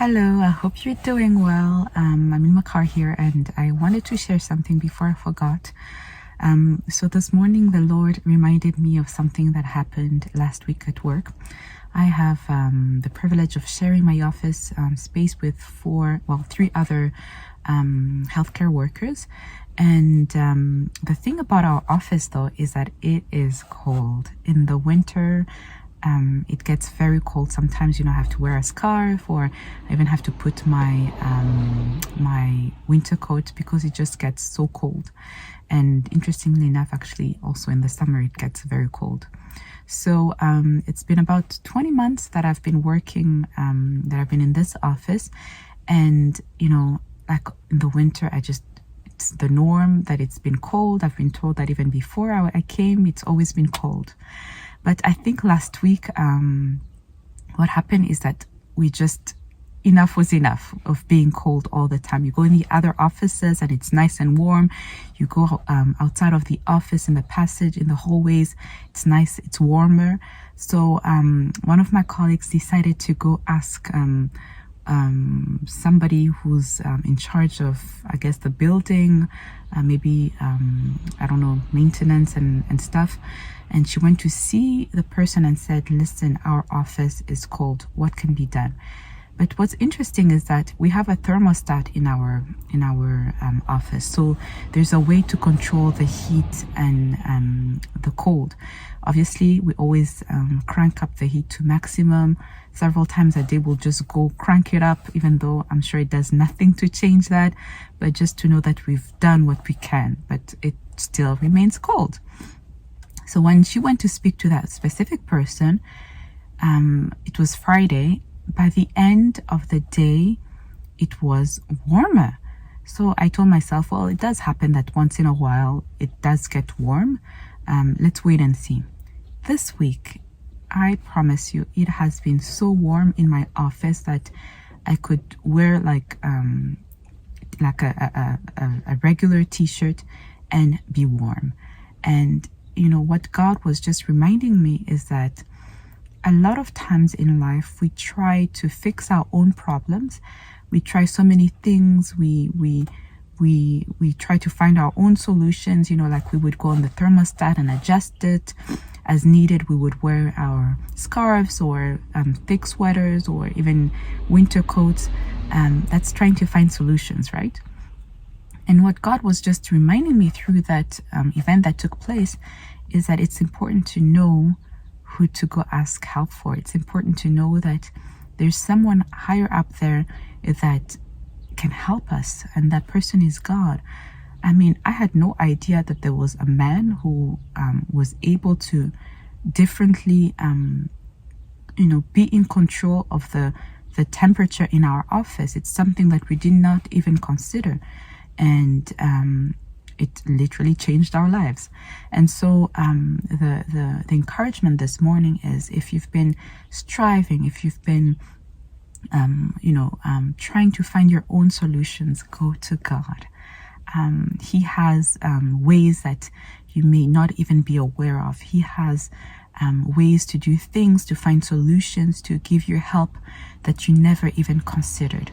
Hello, I hope you're doing well. I'm in my car here and I wanted to share something before I forgot. So this morning the Lord reminded me of something that happened last week at work. I have the privilege of sharing my office space with three other healthcare workers. And the thing about our office though is that it is cold. In the winter, it gets very cold. Sometimes, I have to wear a scarf, or I even have to put my my winter coat because it just gets so cold. And interestingly enough, actually, also in the summer, it gets very cold. So it's been about 20 months that I've been working, that I've been in this office. And, like in the winter, it's the norm that it's been cold. I've been told that even before I came, it's always been cold. But I think last week, what happened is that enough was enough of being cold all the time. You go in the other offices and it's nice and warm. You go outside of the office, in the passage, in the hallways, it's nice, it's warmer. So one of my colleagues decided to go ask somebody who's in charge of, I guess, the building, maybe, I don't know, maintenance and stuff. And she went to see the person and said, listen, our office is cold. What can be done? But what's interesting is that we have a thermostat in our office. So there's a way to control the heat and the cold. Obviously, we always crank up the heat to maximum. Several times a day, we'll just go crank it up, even though I'm sure it does nothing to change that. But just to know that we've done what we can, but it still remains cold. So when she went to speak to that specific person, it was Friday. By the end of the day, it was warmer. So I told myself, well, it does happen that once in a while it does get warm. Let's wait and see. This week, I promise you, it has been so warm in my office that I could wear like a regular t-shirt and be warm. And what God was just reminding me is that a lot of times in life, we try to fix our own problems. We try so many things. We try to find our own solutions, like we would go on the thermostat and adjust it as needed. We would wear our scarves or thick sweaters or even winter coats. That's trying to find solutions, right? And what God was just reminding me through that event that took place is that it's important to know who to go ask help for. It's important to know that there's someone higher up there that can help us, and that person is God. I mean, I had no idea that there was a man who was able to differently, be in control of the temperature in our office. It's something that we did not even consider. And it literally changed our lives. And so the encouragement this morning is, if you've been striving, if you've been trying to find your own solutions, go to God. He has ways that you may not even be aware of. He has ways to do things, to find solutions, to give you help that you never even considered.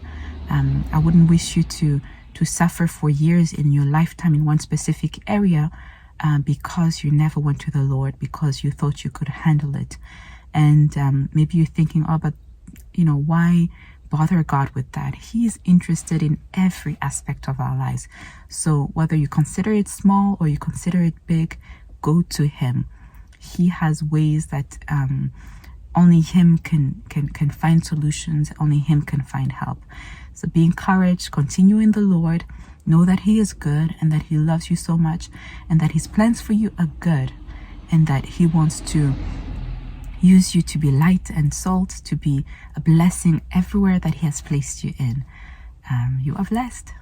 I wouldn't wish you to suffer for years in your lifetime in one specific area because you never went to the Lord, because you thought you could handle it. And maybe you're thinking, oh, but why bother God with that? He's interested in every aspect of our lives. So whether you consider it small or you consider it big, go to him. He has ways that only him can find solutions. Only him can find help. So be encouraged, continue in the Lord, know that he is good and that he loves you so much, and that his plans for you are good, and that he wants to use you to be light and salt, to be a blessing everywhere that he has placed you in. You are blessed.